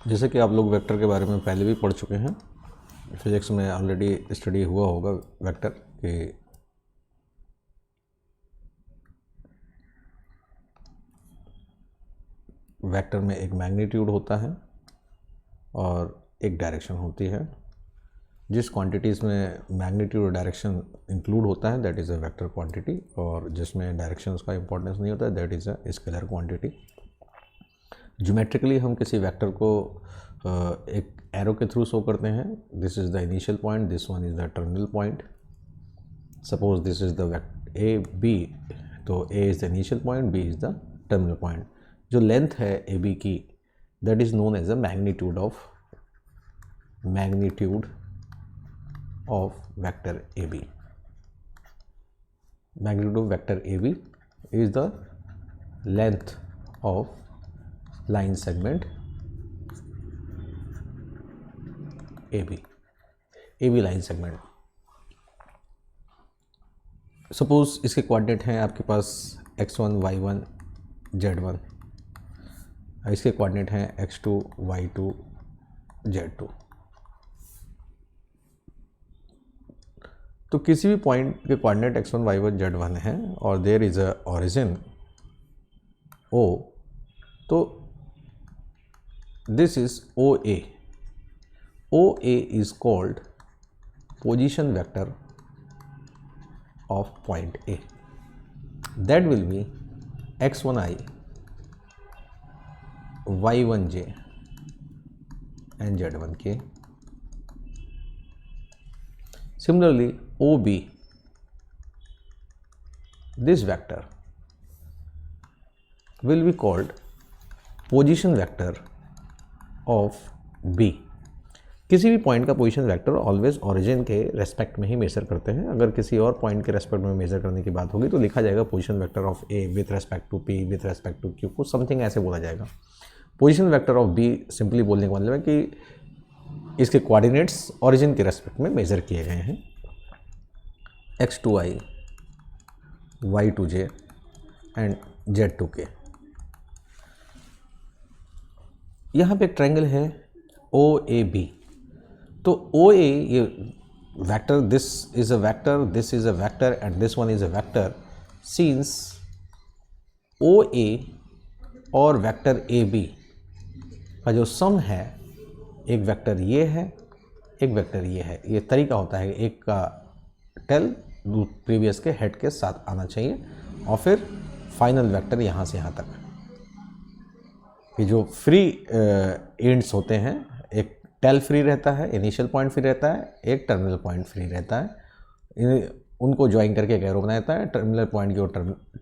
जैसे कि आप लोग वेक्टर के बारे में पहले भी पढ़ चुके हैं, फिजिक्स में ऑलरेडी स्टडी हुआ होगा वेक्टर कि वेक्टर में एक मैग्नीट्यूड होता है और एक डायरेक्शन होती है। जिस क्वांटिटीज़ में मैग्नीट्यूड और डायरेक्शन इंक्लूड होता है that is a vector quantity, और जिसमें डायरेक्शंस का इंपॉर्टेंस नहीं होता है that is a scalar quantity. Geometrically हम किसी वेक्टर को एक एरो के थ्रू शो करते हैं। This is the initial point, this one is the terminal point. Suppose this is the vector A B, तो A is the initial point, B is the terminal point. जो length है A B की that is known as a magnitude of vector A B. magnitude of vector AB is the length of line segment AB line segment। Suppose इसके coordinate हैं आपके पास x1 y1 z1, इसके coordinate हैं x2 y2 z2। तो किसी भी point के coordinate x1 y1 z1 है और there is a origin O, तो दिस इज OA। OA इज called position vector of point A। That will be x1i, y1j and z1k। Similarly, OB, this vector will be called position vector of B। किसी भी point का position vector always origin के respect में ही major करते हैं। अगर किसी और पॉइंट के रेस्पेक्ट में मेजर करने की बात होगी तो लिखा जाएगा position vector of A with respect to P with respect to Q, कुछ समथिंग ऐसे बोला जाएगा। Position vector of B simply बोलने का मतलब है कि इसके कोऑर्डिनेट्स ओरिजिन के रेस्पेक्ट में मेजर किए गए हैं। x2i, y2j and z2k। यहाँ पे एक ट्रायंगल है OAB। तो OA ये vector, this is a vector, this is a vector and this one is a vector. Since OA और वेक्टर AB का जो सम है, एक वेक्टर ये है एक वेक्टर ये है। ये तरीका होता है एक का टेल प्रीवियस के हेड के साथ आना चाहिए और फिर फाइनल वेक्टर यहाँ से यहाँ तक। ये जो फ्री एंड्स होते हैं, एक टेल फ्री रहता है, इनिशियल पॉइंट फ्री रहता है, एक टर्मिनल पॉइंट फ्री रहता है। उनको ज्वाइन करके एक एरो बनाया जाता है। टर्मिनल पॉइंट की ओर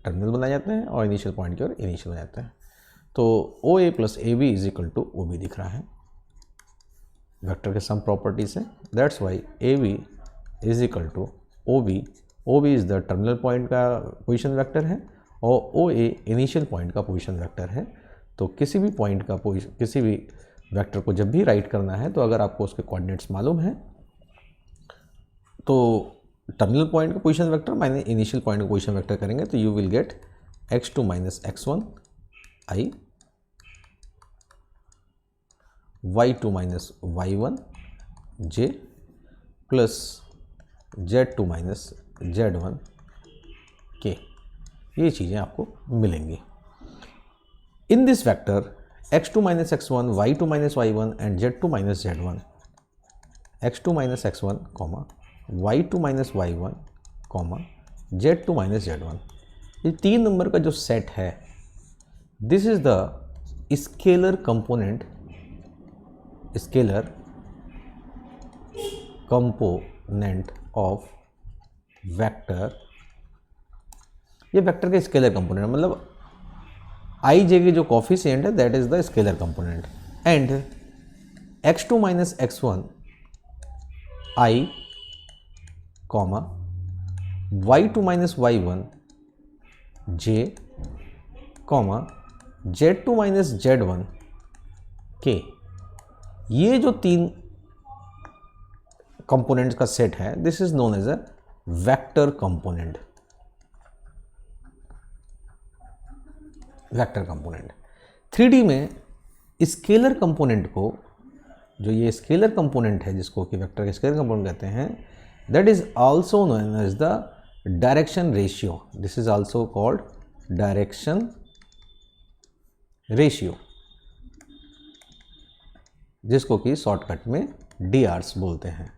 टर्मिनल बनाए जाते हैं और इनिशियल पॉइंट की ओर इनिशियल बनाए जाते हैं। तो OA plus AB is equal to OB दिख रहा है। वेक्टर के सम प्रॉपर्टीज है, that's why AB is equal to OB। OB is the terminal point का पोजीशन वेक्टर है और OA इनिशियल पॉइंट का पोजीशन वेक्टर है। तो किसी भी पॉइंट का किसी भी वेक्टर को जब भी राइट करना है तो अगर आपको उसके कोऑर्डिनेट्स मालूम है तो टर्मिनल पॉइंट का position vector minus initial point का पोजीशन वेक्टर करेंगे तो you will get x2 minus x1 i, y2 minus y1 j plus z2 minus z1 k। ये चीज़ें आपको मिलेंगी। In this vector x2 minus x1, y2 minus y1 and z2 minus z1, x2 minus x1, y2 minus y1, z2 minus z1, ये 3 number का जो set है this is the scalar component of vector. ये vector का scalar component मतलब i j की जो coefficient है that is the scalar component. And x2 minus x1 i, y2 minus y1 j, z2 minus z1 k। ये जो 3 components का set है this is known as a vector component. Vector component 3D में scalar component को, जो ये scalar component है जिसको कि वेक्टर का स्केलर कंपोनेंट कहते हैं, that is also known as the direction ratio. This is also called direction ratio, जिसको कि शॉर्टकट में DRs बोलते हैं.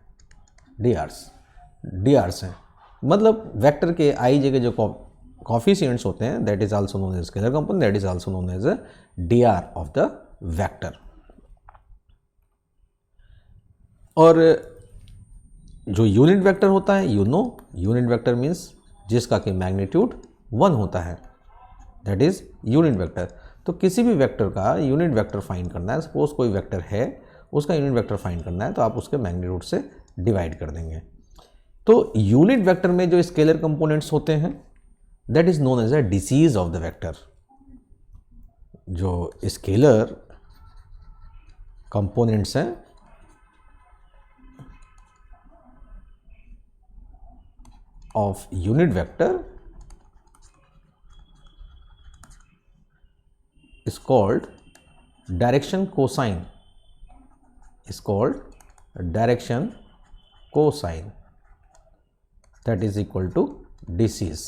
DRs हैं, मतलब वेक्टर के आई जे के जो कोफिशिएंट्स होते हैं, that is also known as scalar component, that is also known as a DR of the vector. और जो यूनिट वेक्टर होता है, यूनिट वेक्टर मीन्स जिसका कि मैग्नीट्यूड 1 होता है, दैट इज यूनिट वेक्टर. तो किसी भी वेक्टर का यूनिट वेक्टर फाइंड करना है, सपोज कोई वेक्टर है, उसका यूनिट वेक्टर फाइंड करना है, तो आप उसके मैग्नीट्यूड से डिवाइड कर देंगे. तो यूनिट वेक्टर में जो स्केलर कंपोनेंट्स होते हैं, that is known as a DCs of the vector. जो स्केलर कंपोनेंट्स हैं of unit vector is called direction cosine, that is equal to disease.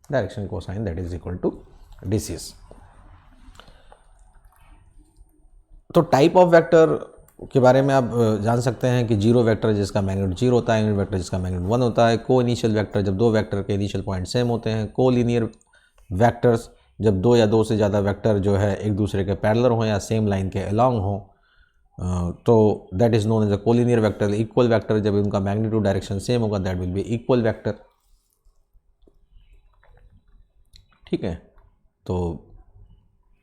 Direction cosine that is equal to disease. तो type of vector के बारे में आप जान सकते हैं कि जीरो वेक्टर जिसका मैग्नीट्यूड 0 होता है, यूनिट वेक्टर जिसका मैग्नीट्यूड 1 होता है, को इनिशियल वेक्टर जब दो वेक्टर के इनिशियल पॉइंट सेम होते हैं, को लीनियर वेक्टर्स जब दो या दो से ज़्यादा वेक्टर जो है एक दूसरे के पैरेलल हों या सेम लाइन के अलॉन्ग हों, तो that is known as a collinear vector. Equal vector जब उनका मैग्नीट्यूड डायरेक्शन सेम होगा, that will be equal vector. ठीक है, तो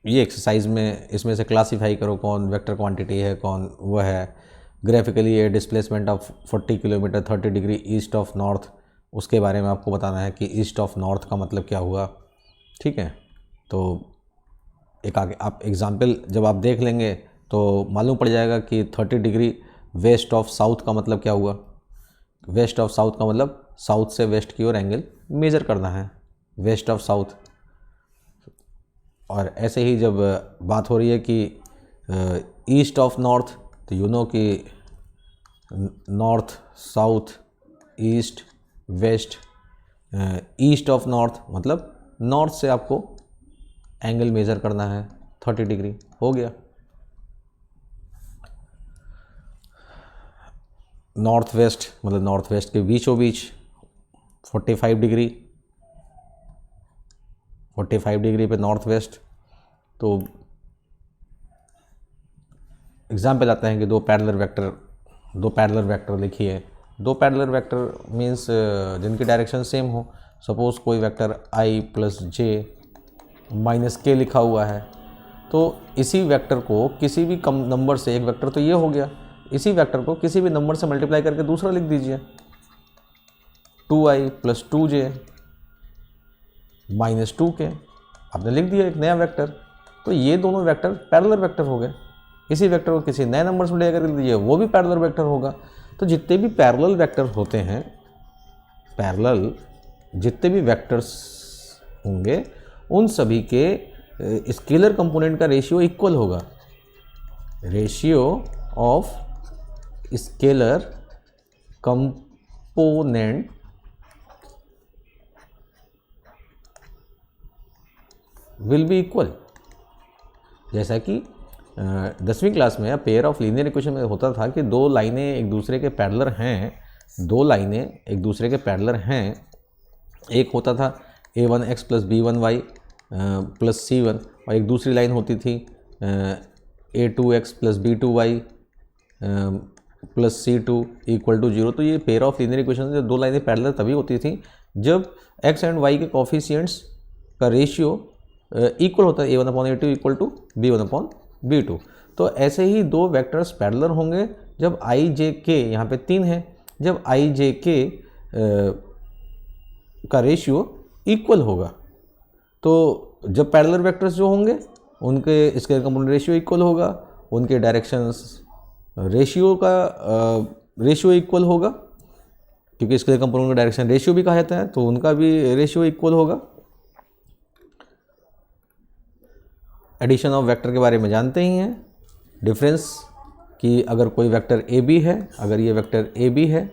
ये एक्सरसाइज में इसमें से क्लासीफाई करो कौन वेक्टर क्वांटिटी है, कौन वो है. ग्राफिकली ये displacement of 40 kilometre 30 degree east of north, उसके बारे में आपको बताना है कि ईस्ट ऑफ नॉर्थ का मतलब क्या हुआ. ठीक है, तो एक आगे आप एग्जाम्पल जब आप देख लेंगे तो मालूम पड़ जाएगा कि 30 डिग्री वेस्ट ऑफ साउथ का मतलब क्या हुआ. वेस्ट ऑफ साउथ का मतलब साउथ से वेस्ट की ओर एंगल मेज़र करना है, वेस्ट ऑफ साउथ. और ऐसे ही जब बात हो रही है कि ईस्ट ऑफ नॉर्थ, तो यू नो कि north south east west, east of north मतलब नॉर्थ से आपको एंगल मेज़र करना है 30 डिग्री. हो गया. नॉर्थ वेस्ट मतलब नॉर्थ वेस्ट के बीचों बीच 45 डिग्री, 45 डिग्री पे नॉर्थ वेस्ट. तो एग्जाम्पल आते हैं कि दो पैरेलल वेक्टर लिखिए. दो पैरेलल वेक्टर मीन्स जिनकी डायरेक्शन सेम हो. सपोज कोई वेक्टर i + j - k लिखा हुआ है, तो इसी वेक्टर को किसी भी कम नंबर से, एक वेक्टर तो ये हो गया, इसी वेक्टर को किसी भी नंबर से मल्टीप्लाई करके दूसरा लिख दीजिए. 2i + 2j - 2k आपने लिख दिया एक नया वेक्टर. तो ये दोनों वेक्टर पैरेलल वेक्टर हो गए. इसी वेक्टर को किसी नए नंबर से मल्टीप्लाई करके लिख दीजिए, वो भी पैरेलल वेक्टर होगा. तो जितने भी पैरेलल वेक्टर होते हैं, पैरेलल जितने भी वेक्टर्स होंगे, उन सभी के स्केलर कंपोनेंट का रेशियो इक्वल होगा. Ratio of scalar component will be equal. जैसा कि 10वीं क्लास में पेयर ऑफ लीनियर इक्वेशन में होता था कि दो लाइनें एक दूसरे के पैरेलल हैं, एक होता था a1x + b1y + c1, और एक दूसरी लाइन होती थी a2x + b2y + c2 = 0. तो ये पेयर ऑफ लीनियर इक्वेशन से दो लाइनें पैरेलल तभी होती थी जब x एंड y के कोफिशिएंट्स का रेशियो इक्वल होता है, a1/a2 = b1/b2. तो ऐसे ही दो वेक्टर्स पैरेलल होंगे जब i j k, यहाँ पे 3 है, जब i j k का रेशियो इक्वल होगा. तो जब पैरेलल वेक्टर्स जो होंगे उनके स्केलर कंपोनेंट रेशियो इक्वल होगा, उनके डायरेक्शंस रेशियो का रेशियो इक्वल होगा, क्योंकि स्केलर कंपोनेंट का डायरेक्शन रेशियो भी कहा जाता है, तो उनका भी रेशियो इक्वल होगा. एडिशन ऑफ वेक्टर के बारे में जानते ही हैं. डिफरेंस कि अगर कोई वेक्टर ए बी है, अगर ये वेक्टर ए बी है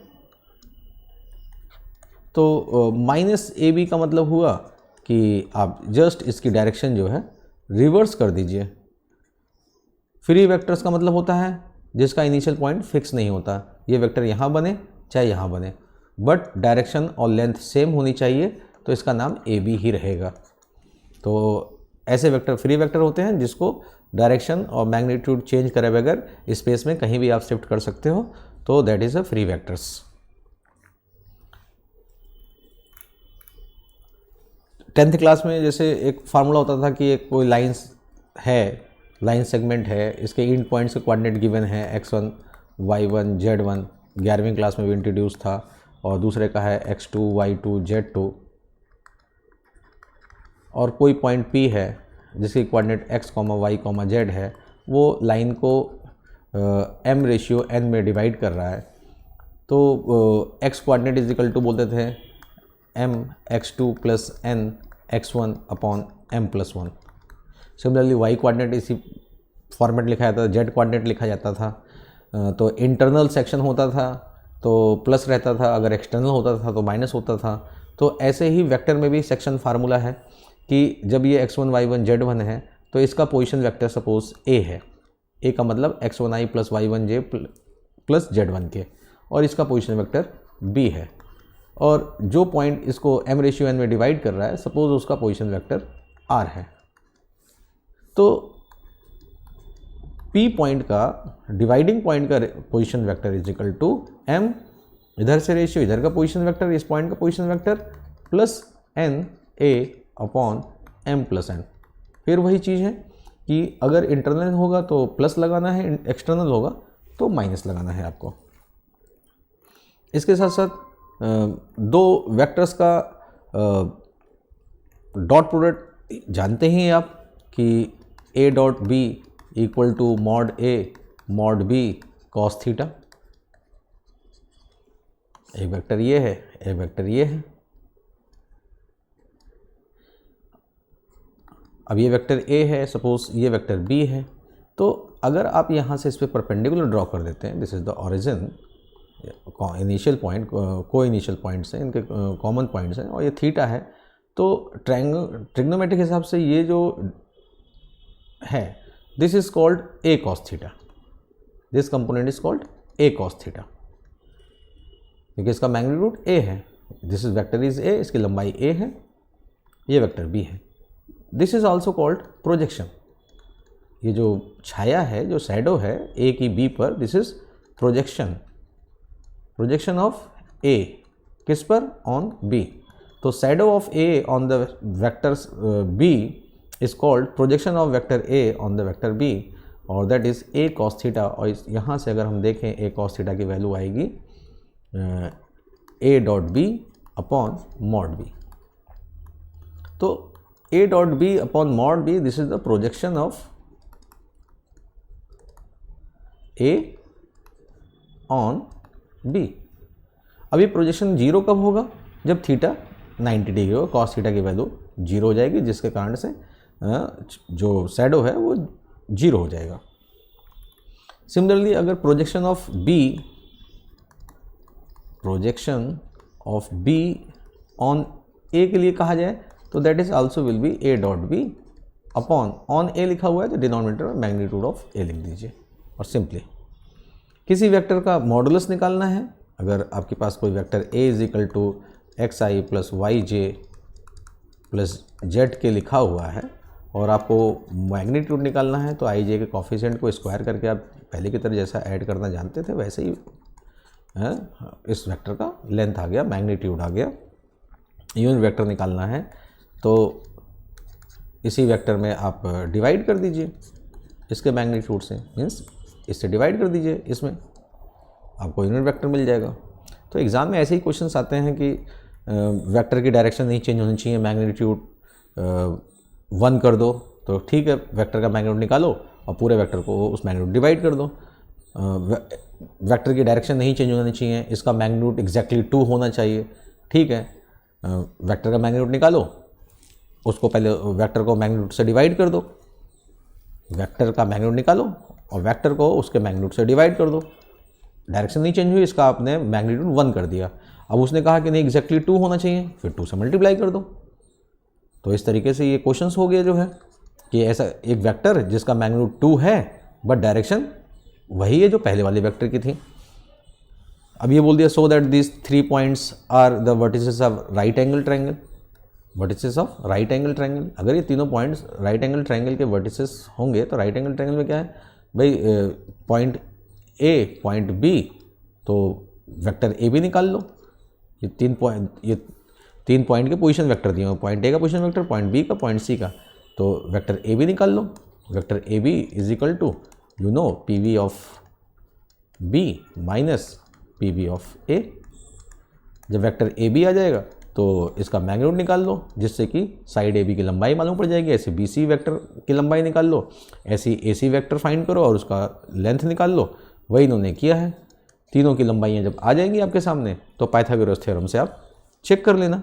तो माइनस ए बी का मतलब हुआ कि आप जस्ट इसकी डायरेक्शन जो है रिवर्स कर दीजिए। फ्री वेक्टर्स का मतलब होता है जिसका इनिशियल पॉइंट फिक्स नहीं होता, ये वेक्टर यहाँ बने चाहे यहाँ बने, बट डायरेक्शन और लेंथ सेम होनी चाहिए, तो इसका नाम ए बी ही रहेगा। तो ऐसे वेक्टर फ्री वेक्टर होते हैं जिसको डायरेक्शन और मैग्नीट्यूड चेंज करे बगैर स्पेस में कहीं भी आप शिफ्ट कर सकते हो, तो that is a free vectors. 10th class में जैसे एक फार्मूला होता था कि एक कोई लाइंस है, लाइन सेगमेंट है, इसके इंड पॉइंट्स के कोऑर्डिनेट गिवन है x1 y1 z1, 11वीं क्लास में भी इंट्रोड्यूस था, और दूसरे का है x2 y2 z2, और कोई पॉइंट P है जिसकी कोऑर्डिनेट x, y, z है, वो लाइन को m/n में डिवाइड कर रहा है, तो x coordinate is equal to बोलते थे m x2 plus n x1 upon m+1। Similarly y coordinate इसी फॉर्मेट लिखा जाता था, z कोऑर्डिनेट लिखा जाता था, तो इंटरनल सेक्शन होता था तो प्लस रहता था, अगर एक्सटर्नल होता था तो माइनस होता था। तो ऐसे ही वेक्टर में भी सेक्शन फार्मूला है कि जब ये x1 y1 z1 है तो इसका पोजीशन वेक्टर सपोज a है, a का मतलब x1i plus y1j plus z1 के, और इसका पोजीशन वेक्टर b है, और जो पॉइंट इसको m/n में डिवाइड कर रहा है सपोज उसका पोजीशन वेक्टर r है। तो P पॉइंट का डिवाइडिंग पॉइंट का position vector is equal to m, इधर से रेशियो इधर का पोजीशन वेक्टर, इस पॉइंट का position vector, plus n a upon m+n। फिर वही चीज़ है कि अगर इंटरनल होगा तो प्लस लगाना है, एक्सटर्नल होगा तो माइनस लगाना है आपको। इसके साथ साथ दो वेक्टर्स का डॉट प्रोडक्ट जानते ही आप कि a dot b equal to mod a mod b cos theta. एक वेक्टर ये है, एक वेक्टर ये है। अब ये वेक्टर a है, सपोज ये वेक्टर b है, तो अगर आप यहाँ से इस पर परपेंडिकुलर ड्रॉ कर देते हैं, this is the origin, initial point, को इनिशियल पॉइंट्स हैं, इनके कॉमन पॉइंट्स हैं, और ये थीटा है, तो ट्रिग्नोमेट्रिक हिसाब से ये जो है this is called a cos theta, this component is called a cos theta, क्योंकि इसका मैग्नीट्यूड a है, this is vector is a, इसकी लंबाई a है, ये वेक्टर b है। This is also called projection, ये जो छाया है, जो शैडो है a की b पर, this is projection, projection of a किस पर, ऑन b। तो shadow of a on the vector b is called projection of vector a on the vector b, और that is a cos theta। और यहाँ से अगर हम देखें a cos theta की वैल्यू आएगी a dot b upon mod b। तो a dot b upon mod b, this is the projection of a on b। अब ये प्रोजेक्शन जीरो कब होगा, जब थीटा 90 डिग्री होगा, कॉस थीटा की वैल्यू जीरो हो जाएगी, जिसके कारण से जो शैडो है वो जीरो हो जाएगा। सिमिलरली अगर projection of b on a के लिए कहा जाए तो that is also will be a dot b upon, on a लिखा हुआ है तो डिनोमिनेटर में मैग्नीट्यूड ऑफ a लिख दीजिए। और सिंपली किसी वेक्टर का मॉडुलस निकालना है, अगर आपके पास कोई vector a is equal to xi plus yj plus z लिखा हुआ है और आपको मैग्नीट्यूड निकालना है, तो आई जे के कॉफिशिएंट को स्क्वायर करके आप पहले की तरह जैसा ऐड करना जानते थे वैसे ही इस वेक्टर का लेंथ आ गया, मैग्नीट्यूड आ गया। यूनिट वेक्टर निकालना है तो इसी वेक्टर में आप डिवाइड कर दीजिए इसके मैग्नीट्यूड से, मीन्स इससे डिवाइड कर दीजिए, इसमें आपको यूनिट वेक्टर मिल जाएगा। तो एग्ज़ाम में ऐसे ही क्वेश्चंस आते हैं कि वेक्टर की डायरेक्शन नहीं चेंज होनी चाहिए, मैग्नीट्यूड 1 कर दो, तो ठीक है, वेक्टर का मैग्नीट्यूड निकालो और पूरे वेक्टर को उस मैग्नीट्यूड डिवाइड कर दो। वेक्टर की डायरेक्शन नहीं चेंज होनी चाहिए, इसका मैग्नीट्यूड एग्जैक्टली 2 होना चाहिए, ठीक है, वेक्टर का मैग्नीट्यूड निकालो, उसको पहले वेक्टर को मैग्नीट्यूड से डिवाइड कर दो, वेक्टर का मैग्नीट्यूड निकालो और वेक्टर को उसके मैग्नीट्यूड से डिवाइड कर दो। डायरेक्शन नहीं चेंज हुई, इसका आपने मैग्नीट्यूड 1 कर दिया। अब उसने कहा कि नहीं एग्जैक्टली 2 होना चाहिए, फिर 2 से मल्टीप्लाई कर दो। तो इस तरीके से ये क्वेश्चंस हो गया जो है कि ऐसा एक वेक्टर जिसका मैग्नीट्यूड 2 है बट डायरेक्शन वही है जो पहले वाले वेक्टर की थी। अब ये बोल दिया so that this 3 points are the vertices of right angle triangle. Vertices of right angle triangle, अगर ये तीनों पॉइंट्स राइट एंगल ट्रायंगल के वर्टिसेस होंगे तो राइट एंगल ट्रायंगल में क्या है भाई, पॉइंट ए पॉइंट बी, तो वेक्टर ए भी निकाल लो। ये तीन पॉइंट के पोजीशन वेक्टर दिए हैं, पॉइंट ए का पोजीशन वेक्टर, पॉइंट बी का, पॉइंट सी का, तो वेक्टर ए भी निकाल लो। Vector A B is equal to you know P V of B minus P V of A. जब वेक्टर ए बी आ जाएगा तो इसका मैग्नीट्यूड निकाल लो, जिससे कि साइड ए बी की लंबाई मालूम पड़ जाएगी। ऐसे बी सी वेक्टर की लंबाई निकाल लो, ऐसी ए सी वेक्टर फाइंड करो और उसका लेंथ निकाल लो। वही इन्होंने किया है। तीनों की लंबाइयाँ जब आ जाएंगी आपके सामने तो पाइथागोरस थ्योरम से आप चेक कर लेना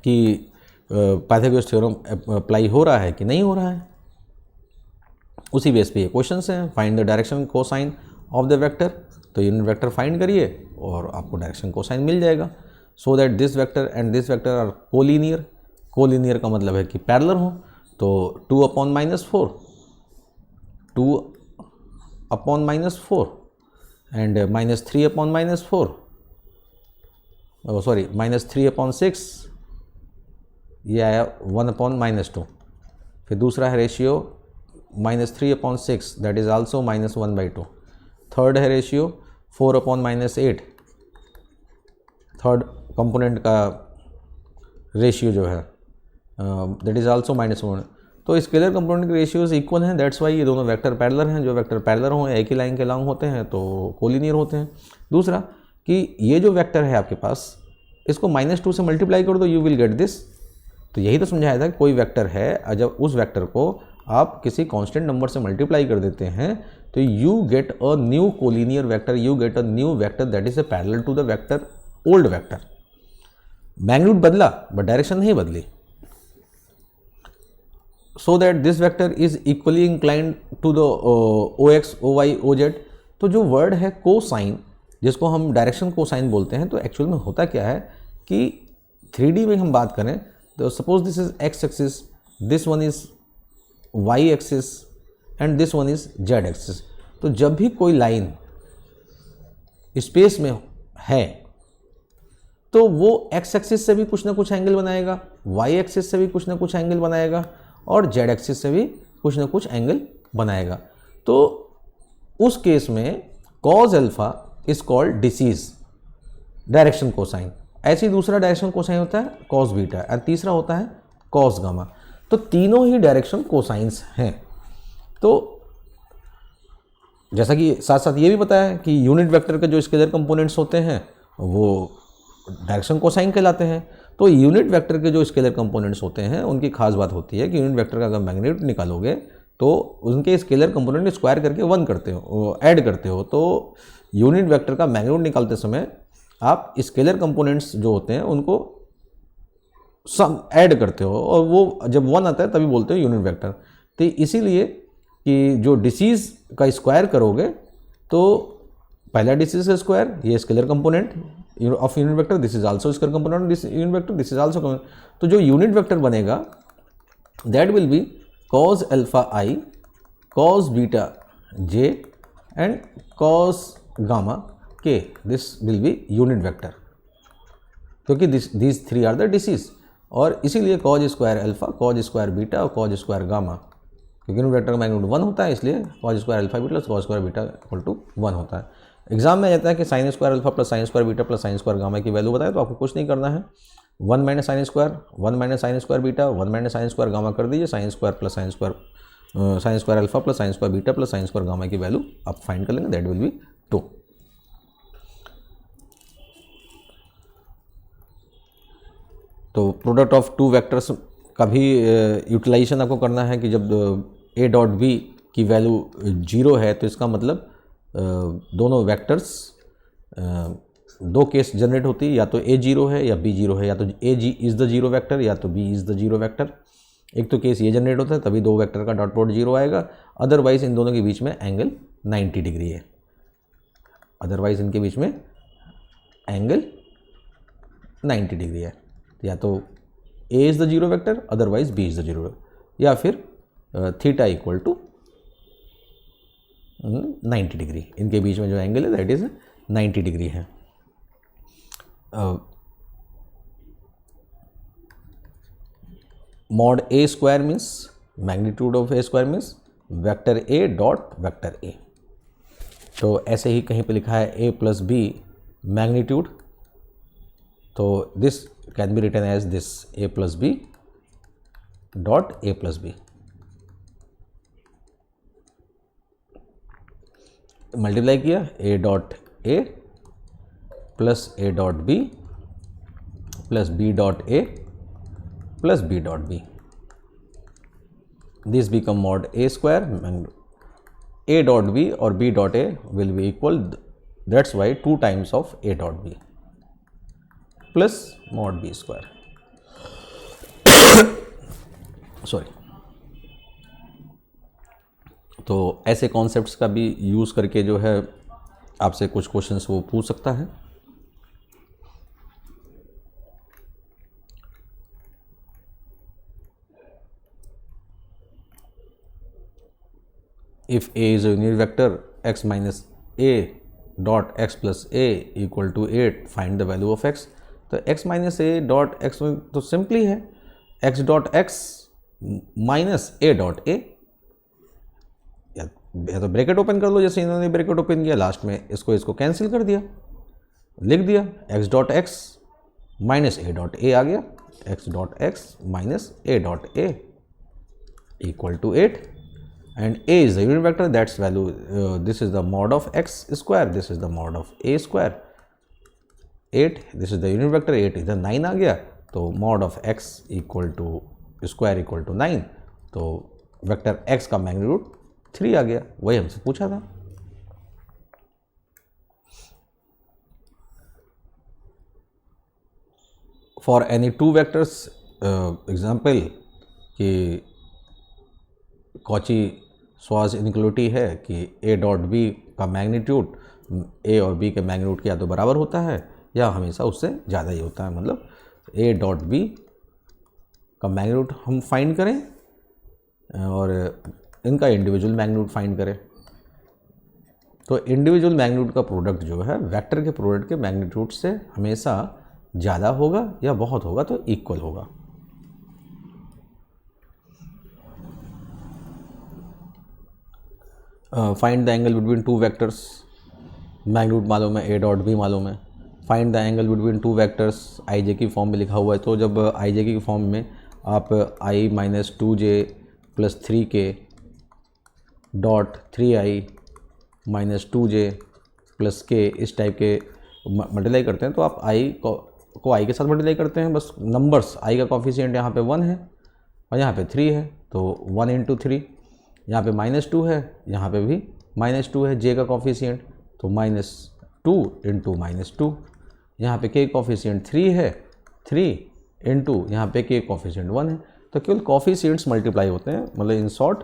कि पाइथागोरस थ्योरम अप्लाई हो रहा है कि नहीं हो रहा है। उसी बेस पे ये क्वेश्चंस हैं। Find the direction cosine of the vector, तो यूनिट वेक्टर फाइंड करिए और आपको डायरेक्शन कोसाइन मिल जाएगा। So that this vector and this vector are collinear. Collinear का मतलब है कि पैरेलल हो, तो 2/-4, 2/-4 एंड -3/-4, सॉरी -3/6, ये आया 1/-2। फिर दूसरा है ratio -3/6, that is also -1/2। Third है रेशियो 4/-8, थर्ड कंपोनेंट का रेशियो जो है दैट इज़ आल्सो -1। तो स्केलर कंपोनेंट के रेशियोज इक्वल हैं, दैट्स वाई ये दोनों वेक्टर पैरेलल हैं। जो वेक्टर पैरेलल हों एक ही लाइन के लॉन्ग होते हैं तो कोलिनियर होते हैं। दूसरा कि ये जो वेक्टर है आपके पास, इसको -2 से मल्टीप्लाई कर दो, यू विल गेट दिस। तो यही तो समझाया था कि कोई वेक्टर है, जब उस वेक्टर को आप किसी कांस्टेंट नंबर से मल्टीप्लाई कर देते हैं तो you get a new collinear vector, you get a new vector that is a parallel to the vector old vector. Magnitude बदला बट डायरेक्शन नहीं बदली। So that this vector is equally inclined to the OX, OY, OZ। तो जो word है cosine, जिसको हम direction cosine बोलते हैं, तो एक्चुअल में होता क्या है कि 3D में हम बात करें तो suppose this is x axis, this one is y axis and this one is z axis. तो जब भी कोई लाइन स्पेस में है तो वो x एक्सिस से भी कुछ ना कुछ एंगल बनाएगा, y एक्सिस से भी कुछ ना कुछ एंगल बनाएगा और z एक्सिस से भी कुछ ना कुछ एंगल बनाएगा। तो उस केस में cos alpha is called disease direction cosine. ऐसे ही दूसरा डायरेक्शन कोसाइन होता है cos बीटा और तीसरा होता है cos गामा। तो तीनों ही डायरेक्शन कोसाइंस हैं। तो जैसा कि साथ साथ ये भी बताया कि यूनिट वेक्टर के जो स्केलर कंपोनेंट्स होते हैं वो डायरेक्शन कोसाइन कहलाते हैं। तो यूनिट वेक्टर के जो स्केलर कंपोनेंट्स होते हैं उनकी खास बात होती है कि यूनिट वेक्टर का अगर मैग्नीट्यूड निकालोगे तो उनके स्केलर कंपोनेंट स्क्वायर करके 1 करते हो, ऐड करते हो। तो यूनिट वेक्टर का मैग्नीट्यूड निकालते समय आप स्केलर कंपोनेंट्स जो होते हैं उनको सम ऐड करते हो और वो जब 1 आता है तभी बोलते हो यूनिट वेक्टर। तो इसीलिए कि जो डिसीज का स्क्वायर करोगे तो पहला डिसीज का स्क्वायर ये scalar component of unit vector, this is also scalar component this unit vector, this is also. तो जो यूनिट वेक्टर बनेगा that will B cos alpha i, cos beta j and cos gamma k। This will be unit vector क्योंकि these 3 are the disease. और इसीलिए cos square alpha, cos square beta और cos square gamma, क्योंकि unit vector का magnitude 1 होता है इसलिए cos square alpha beta plus cos square beta equal to 1 होता है। एग्जाम में आ जाता है कि sin square alpha plus sin square beta plus sin square gamma की वैल्यू बताए, तो आपको कुछ नहीं करना है। 1 minus sine square, 1 minus sine square beta, 1 minus sine square gamma कर दीजिए। sin square plus sin square alpha plus sin square beta plus sin square gamma की वैल्यू आप फाइंड कर लेंगे, दैट विल बी 2। तो प्रोडक्ट ऑफ 2 वेक्टर्स का भी utilisation आपको करना है कि जब a डॉट b की वैल्यू 0 है तो इसका मतलब दोनों वेक्टर्स 2 केस जनरेट होती है, या तो a 0 है या b 0 है, या तो a is the zero vector या तो b is the zero vector. एक तो केस ये जनरेट होता है तभी दो वेक्टर का डॉट प्रोडक्ट 0 आएगा, अदरवाइज इन दोनों के बीच में एंगल 90 डिग्री है, अदरवाइज इनके बीच में एंगल 90 डिग्री है। या तो A is the zero vector, otherwise B is the zero vector, या फिर थीटा इक्वल टू 90 डिग्री, इनके बीच में जो एंगल है दैट इज़ 90 डिग्री है। Mod A square means magnitude of A square means vector A dot vector A। तो ऐसे ही कहीं पे लिखा है A प्लस बी मैग्नीट्यूड, तो this can be written as this A plus B dot A plus B. Multiply किया A dot A plus A dot B plus B dot A plus B dot B, this become mod A square, A dot B और B dot A will be equal, that's why 2 times of A dot B plus mod B square, sorry. तो ऐसे concepts का भी use करके जो है आपसे कुछ क्वेश्चंस वो पूछ सकता है। If A is a unit vector, x minus A dot x plus A equal to 8, find the value of x। तो x minus A dot x तो सिंपली है x dot x minus A dot A, या तो bracket open कर लो जैसे इन्होंने bracket open किया, last में इसको कैंसिल कर दिया, लिख दिया x dot x minus A dot A आ गया, x dot x minus A dot A equal to 8, and A is the unit vector, that's value, this is the mod of x square, this is the mod of A square, 8, this is the unit vector, 8 इधर 9 आ गया, तो mod of x equal to square equal to 9, तो vector x का magnitude 3 आ गया, वही हमसे पूछा था। For any two vectors, example कि कॉची श्वार्ट्ज इनइक्वालिटी है कि A डॉट B का मैग्नीट्यूड A और B के मैग्नीट्यूड के या तो बराबर होता है या हमेशा उससे ज़्यादा ही होता है, मतलब A डॉट B का मैग्नीट्यूड हम फाइंड करें और इनका इंडिविजुअल मैग्नीट्यूड फाइंड करें। तो इंडिविजुअल मैग्नीट्यूड का प्रोडक्ट जो है वेक्टर के प्रोडक्ट के मैग्नीट्यूड से हमेशा ज़्यादा होगा या बहुत होगा तो इक्वल होगा। Find the angle between two vectors, magnitude मालूम है, A डॉट B मालूम है। Find the angle between two vectors, IJ की फॉर्म में लिखा हुआ है, तो जब IJ की फॉर्म में आप I minus 2J plus 3K dot 3I minus 2J plus K इस टाइप के मल्टीप्लाई करते हैं, तो आप I को I के साथ मल्टीप्लाई करते हैं, बस नंबर्स I का कॉफिशिएंट यहाँ पे 1 है और यहाँ पे 3 है, तो 1 इंटू 3, यहाँ पे -2 है, यहाँ पे भी -2 है J का कॉफिशिएंट, तो -2 इंटू -2, यहाँ पे K कॉफिशिएंट 3 है, 3 इंटू यहाँ पे K कॉफिशिएंट 1 है, तो केवल कॉफिशिएंट्स मल्टीप्लाई होते हैं, मतलब in short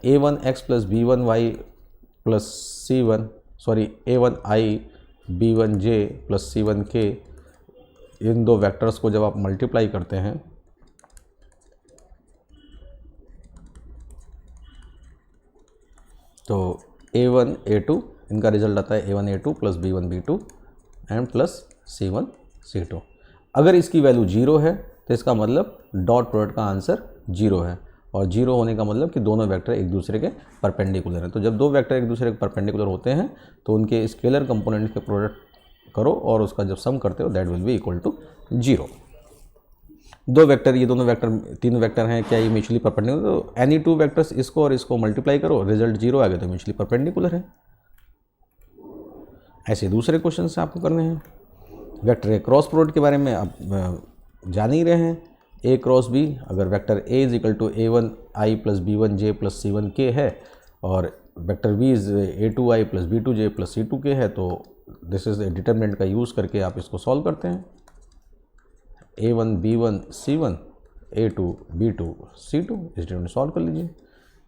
A1x plus B1y plus C1 sorry A1i B1j plus C1k, इन दो वेक्टर्स को जब आप मल्टीप्लाई करते हैं तो A1 A2 इनका रिजल्ट आता है A1 A2 plus B1 B2 and plus C1 C2। अगर इसकी वैल्यू 0 है तो इसका मतलब डॉट प्रोडक्ट का आंसर 0 है, और 0 होने का मतलब कि दोनों वेक्टर एक दूसरे के परपेंडिकुलर हैं। तो जब दो वेक्टर एक दूसरे के परपेंडिकुलर होते हैं तो उनके स्केलर कंपोनेंट के प्रोडक्ट करो और उसका जब सम करते हो that will be equal to 0। दो वेक्टर, ये दोनों वेक्टर, तीन वेक्टर हैं, क्या ये म्यूचुअली परपेंडिकुलर, तो एनी टू वेक्टर्स इसको और इसको मल्टीप्लाई करो, रिजल्ट 0 आ गया तो म्यूचुअली परपेंडिकुलर है। ऐसे दूसरे क्वेश्चन से आपको करने हैं। वेक्टर क्रॉस प्रोडक्ट के बारे में आप जान ही रहे हैं, A क्रॉस B, अगर vector A is equal to A1i plus B1j plus C1k है और vector B is A2i plus B2j plus C2k है, तो दिस इज डिटरमिनेंट का यूज़ करके आप इसको सॉल्व करते हैं। A1 B1 C1 A2 B2 C2 इस स्टेटमेंट सॉल्व कर लीजिए।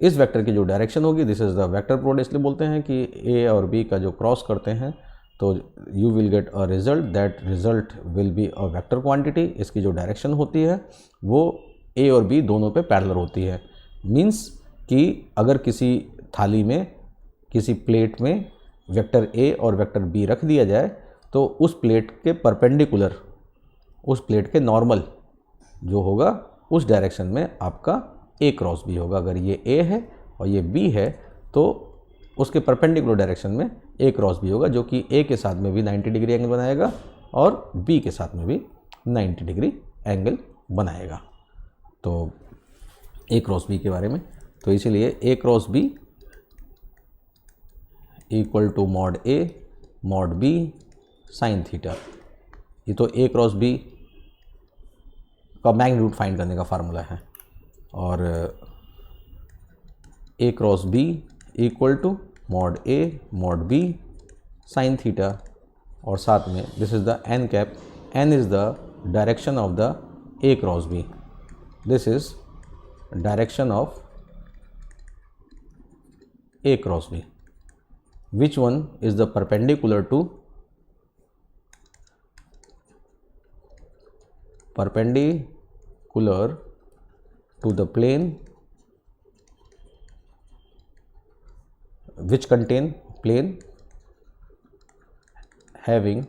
इस वेक्टर की जो डायरेक्शन होगी, this is the vector product, इसलिए बोलते हैं कि A और B का जो क्रॉस करते हैं तो you will get a result, that result will be a vector quantity. इसकी जो डायरेक्शन होती है वो A और B दोनों पे पैरेलल होती है। मीन्स कि अगर किसी थाली में, किसी प्लेट में वेक्टर A और वेक्टर B रख दिया जाए तो उस प्लेट के परपेंडिकुलर, उस प्लेट के नॉर्मल जो होगा उस डायरेक्शन में आपका A क्रॉस B होगा। अगर ये A है और ये B है तो उसके परपेंडिकुलर डायरेक्शन में A क्रॉस B होगा, जो कि A के साथ में भी 90 डिग्री एंगल बनाएगा और B के साथ में भी 90 डिग्री एंगल बनाएगा। तो A क्रॉस B के बारे में, तो इसीलिए A cross B equal to mod A mod B sine theta. ये तो A क्रॉस B का मैग्नीट्यूड फाइंड करने का फार्मूला है। और A cross B equal to mod A mod B sine theta, और साथ में this is the n cap, n is the direction of the A cross B, this is direction of A cross B, which one is the perpendicular to the plane which contain plane having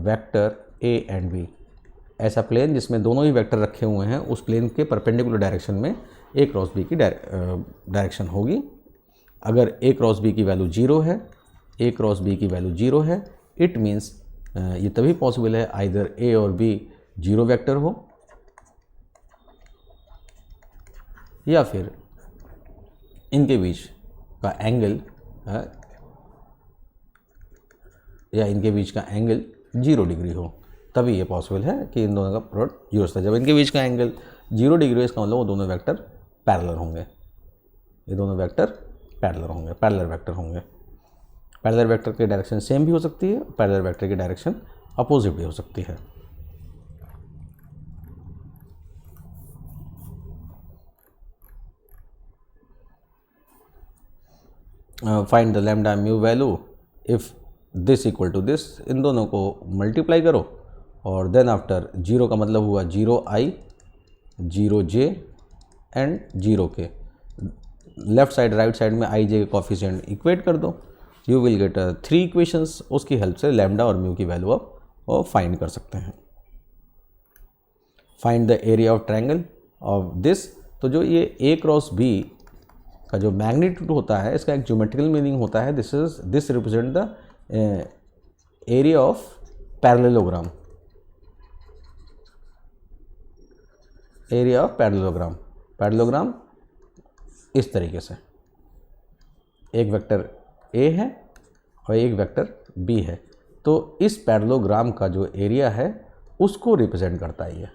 vector A and B। ऐसा plane जिसमें दोनों ही vector रखे हुए हैं, उस plane के perpendicular direction में A cross B की डायरेक्शन होगी। अगर A क्रॉस B की वैल्यू 0 है, A क्रॉस B की वैल्यू 0 है, इट मीन्स ये तभी पॉसिबल है आइदर A और B 0 वेक्टर हो, या फिर इनके बीच का एंगल या इनके बीच का एंगल 0 डिग्री हो, तभी ये पॉसिबल है कि इन दोनों का प्रोडक्ट 0 होता है। जब इनके बीच का एंगल 0 डिग्री हो, इसका मतलब वो दोनों वेक्टर पैरेलल होंगे, ये दोनों वेक्टर पैरेलल होंगे, पैरेलल वेक्टर होंगे। पैरेलल वेक्टर की डायरेक्शन सेम भी हो सकती है, पैरेलल वेक्टर की डायरेक्शन अपोजिट भी हो सकती है। Find the lambda mu value if this equal to this, इन दोनों को मल्टीप्लाई करो और देन आफ्टर 0 का मतलब हुआ 0i 0j and 0k, left side right side में i j के कॉफिशिएंट इक्वेट कर दो, यू विल गेट 3 इक्वेशंस। उसकी हेल्प से लैम्डा और म्यू की वैल्यू आप फाइंड कर सकते हैं। Find the area of triangle of this, तो जो ये A क्रॉस B का जो मैग्नीट्यूड होता है, इसका एक ज्योमेट्रिकल मीनिंग होता है, this represent the area of parallelogram, area of parallelogram. Parallelogram इस तरीके से, एक वेक्टर A है और एक वेक्टर B है, तो इस पैरेललोग्राम का जो एरिया है उसको रिप्रेजेंट करता है ये,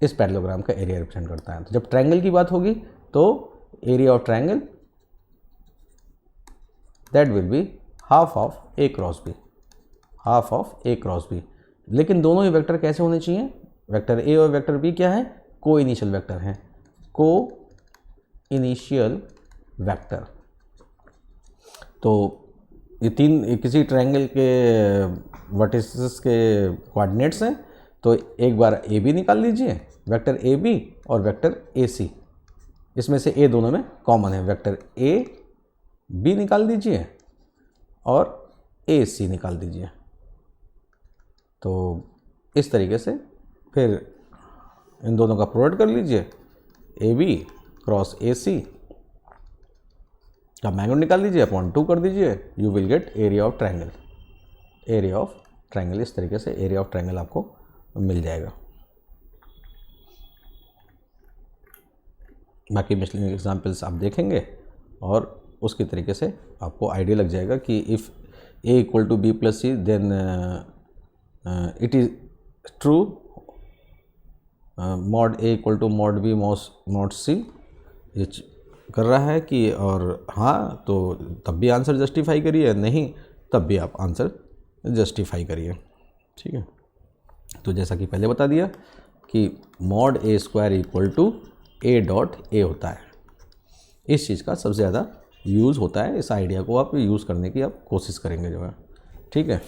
इस पैरेललोग्राम का एरिया रिप्रेजेंट करता है। तो जब ट्रायंगल की बात होगी तो area of triangle that will be half of A cross B, half of A cross B। लेकिन दोनों ही वेक्टर कैसे होने चाहिए? वेक्टर A और वेक्टर B क्या है? को इनिशियल वेक्टर हैं, को इनिशियल वेक्टर। तो ये तीन किसी ट्रायंगल के वर्टिसेस के कोऑर्डिनेट्स हैं, तो एक बार ए बी निकाल लीजिए, वेक्टर ए बी और वेक्टर ए सी, इसमें से ए दोनों में कॉमन है, वेक्टर ए बी निकाल दीजिए और ए सी निकाल दीजिए। तो इस तरीके से फिर इन दोनों का प्रोडक्ट कर लीजिए, ए बी क्रॉस ए सी का मैग्नीट्यूड निकाल दीजिए, अपॉन 2 कर दीजिए, you will get area of triangle. Area of triangle, इस तरीके से एरिया ऑफ ट्रायंगल आपको मिल जाएगा। बाकी मिसलिनियस एग्जांपल्स आप देखेंगे और उसके तरीके से आपको आइडिया लग जाएगा कि if A equal to B plus C then it is true mod A equal to mod B mod C, ये कर रहा है कि, और हाँ तो तब भी आंसर जस्टिफाई करिए, नहीं तब भी आप आंसर जस्टिफाई करिए। ठीक है। तो जैसा कि पहले बता दिया कि mod A square equal to A dot A होता है। इस चीज़ का सबसे ज़्यादा यूज़ होता है। इस आइडिया को आप यूज़ करने की आप कोशिश करेंगे जो है, ठीक है।